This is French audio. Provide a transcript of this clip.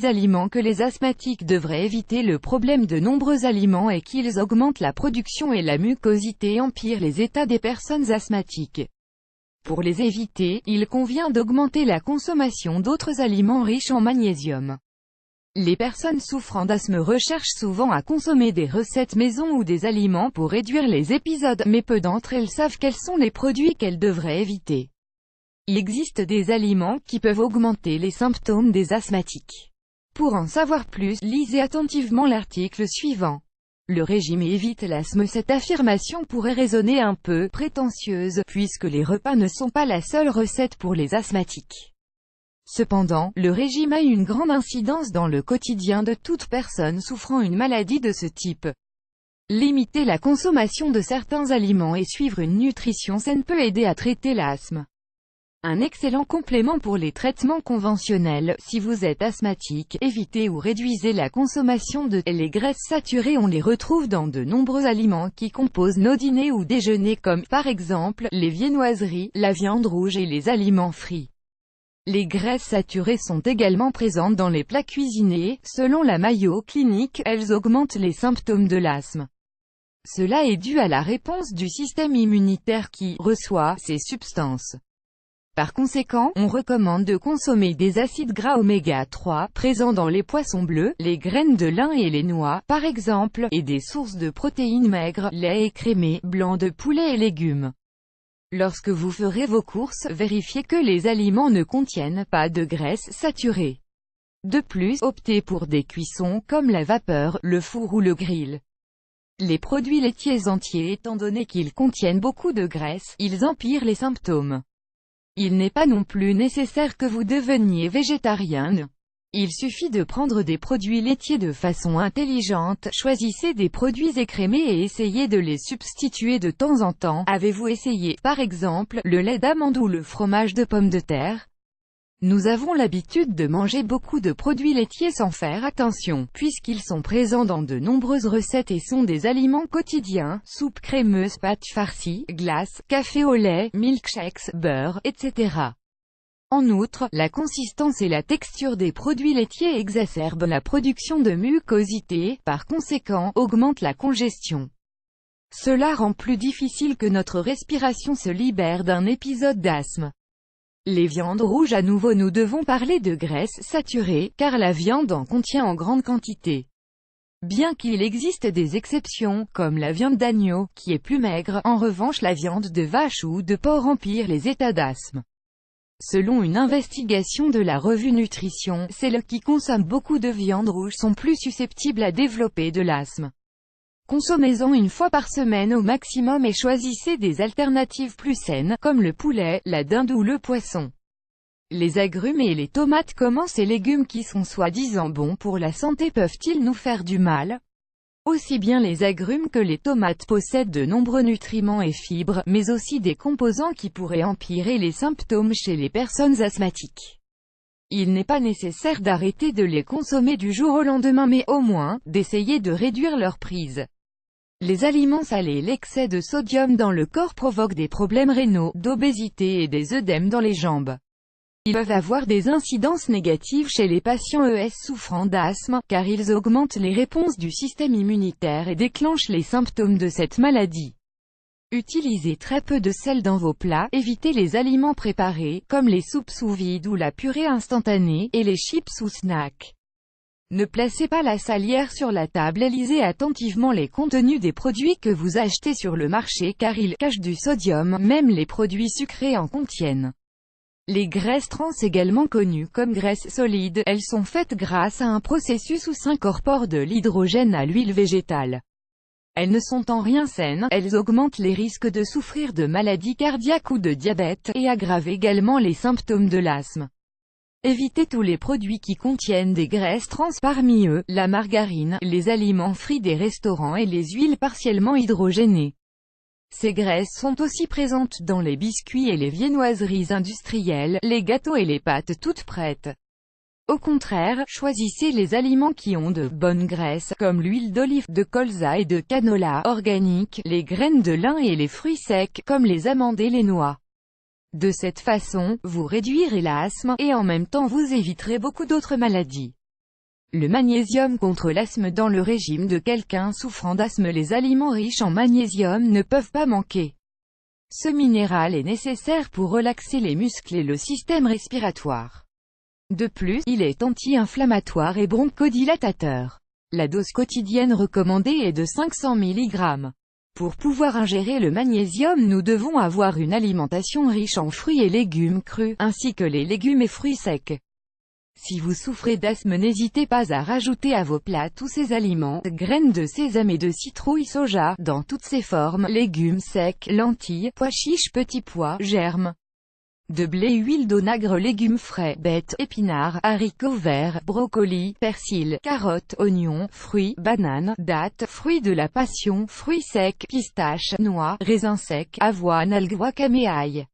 10 aliments que les asthmatiques devraient éviter. Le problème de nombreux aliments est qu'ils augmentent la production et la mucosité et empirent les états des personnes asthmatiques. Pour les éviter, il convient d'augmenter la consommation d'autres aliments riches en magnésium. Les personnes souffrant d'asthme recherchent souvent à consommer des recettes maison ou des aliments pour réduire les épisodes, mais peu d'entre elles savent quels sont les produits qu'elles devraient éviter. Il existe des aliments qui peuvent augmenter les symptômes des asthmatiques. Pour en savoir plus, lisez attentivement l'article suivant. Le régime évite l'asthme. Cette affirmation pourrait résonner un peu prétentieuse, puisque les repas ne sont pas la seule recette pour les asthmatiques. Cependant, le régime a une grande incidence dans le quotidien de toute personne souffrant une maladie de ce type. Limiter la consommation de certains aliments et suivre une nutrition saine peut aider à traiter l'asthme. Un excellent complément pour les traitements conventionnels. Si vous êtes asthmatique, évitez ou réduisez la consommation de les graisses saturées. On les retrouve dans de nombreux aliments qui composent nos dîners ou déjeuners comme, par exemple, les viennoiseries, la viande rouge et les aliments frits. Les graisses saturées sont également présentes dans les plats cuisinés. Selon la Mayo Clinic, elles augmentent les symptômes de l'asthme. Cela est dû à la réponse du système immunitaire qui reçoit ces substances. Par conséquent, on recommande de consommer des acides gras oméga 3, présents dans les poissons bleus, les graines de lin et les noix, par exemple, et des sources de protéines maigres, lait écrémé, blanc de poulet et légumes. Lorsque vous ferez vos courses, vérifiez que les aliments ne contiennent pas de graisse saturée. De plus, optez pour des cuissons comme la vapeur, le four ou le grill. Les produits laitiers entiers, étant donné qu'ils contiennent beaucoup de graisse, ils empirent les symptômes. Il n'est pas non plus nécessaire que vous deveniez végétarien. Il suffit de prendre des produits laitiers de façon intelligente. Choisissez des produits écrémés et essayez de les substituer de temps en temps. Avez-vous essayé, par exemple, le lait d'amande ou le fromage de pomme de terre? Nous avons l'habitude de manger beaucoup de produits laitiers sans faire attention, puisqu'ils sont présents dans de nombreuses recettes et sont des aliments quotidiens, soupe crémeuse, pâtes farcies, glaces, café au lait, milkshakes, beurre, etc. En outre, la consistance et la texture des produits laitiers exacerbent la production de mucosité, par conséquent, augmentent la congestion. Cela rend plus difficile que notre respiration se libère d'un épisode d'asthme. Les viandes rouges. À nouveau, nous devons parler de graisses saturées, car la viande en contient en grande quantité. Bien qu'il existe des exceptions, comme la viande d'agneau, qui est plus maigre, en revanche la viande de vache ou de porc empire les états d'asthme. Selon une investigation de la revue Nutrition, celles qui consomment beaucoup de viande rouge sont plus susceptibles à développer de l'asthme. Consommez-en une fois par semaine au maximum et choisissez des alternatives plus saines, comme le poulet, la dinde ou le poisson. Les agrumes et les tomates. Comment ces légumes qui sont soi-disant bons pour la santé peuvent-ils nous faire du mal? Aussi bien les agrumes que les tomates possèdent de nombreux nutriments et fibres, mais aussi des composants qui pourraient empirer les symptômes chez les personnes asthmatiques. Il n'est pas nécessaire d'arrêter de les consommer du jour au lendemain, mais au moins, d'essayer de réduire leur prise. Les aliments salés. L'excès de sodium dans le corps provoque des problèmes rénaux, d'obésité et des œdèmes dans les jambes. Ils peuvent avoir des incidences négatives chez les patients souffrant d'asthme, car ils augmentent les réponses du système immunitaire et déclenchent les symptômes de cette maladie. Utilisez très peu de sel dans vos plats, évitez les aliments préparés, comme les soupes sous vide ou la purée instantanée, et les chips ou snacks. Ne placez pas la salière sur la table et lisez attentivement les contenus des produits que vous achetez sur le marché car ils cachent du sodium, même les produits sucrés en contiennent. Les graisses trans, également connues comme graisses solides, elles sont faites grâce à un processus où s'incorpore de l'hydrogène à l'huile végétale. Elles ne sont en rien saines, elles augmentent les risques de souffrir de maladies cardiaques ou de diabète, et aggravent également les symptômes de l'asthme. Évitez tous les produits qui contiennent des graisses trans, parmi eux, la margarine, les aliments frits des restaurants et les huiles partiellement hydrogénées. Ces graisses sont aussi présentes dans les biscuits et les viennoiseries industrielles, les gâteaux et les pâtes toutes prêtes. Au contraire, choisissez les aliments qui ont de bonnes graisses, comme l'huile d'olive, de colza et de canola organique, les graines de lin et les fruits secs, comme les amandes et les noix. De cette façon, vous réduirez l'asthme, et en même temps vous éviterez beaucoup d'autres maladies. Le magnésium contre l'asthme. Dans le régime de quelqu'un souffrant d'asthme, les aliments riches en magnésium ne peuvent pas manquer. Ce minéral est nécessaire pour relaxer les muscles et le système respiratoire. De plus, il est anti-inflammatoire et bronchodilatateur. La dose quotidienne recommandée est de 500 mg. Pour pouvoir ingérer le magnésium, nous devons avoir une alimentation riche en fruits et légumes crus, ainsi que les légumes et fruits secs. Si vous souffrez d'asthme, n'hésitez pas à rajouter à vos plats tous ces aliments: graines de sésame et de citrouille, soja, dans toutes ses formes, légumes secs, lentilles, pois chiches, petits pois, germes de blé, huile d'onagre, légumes frais, bettes, épinards, haricots verts, brocolis, persil, carottes, oignons, fruits, bananes, dattes, fruits de la passion, fruits secs, pistaches, noix, raisins secs, avoine, algues, wakame et ail.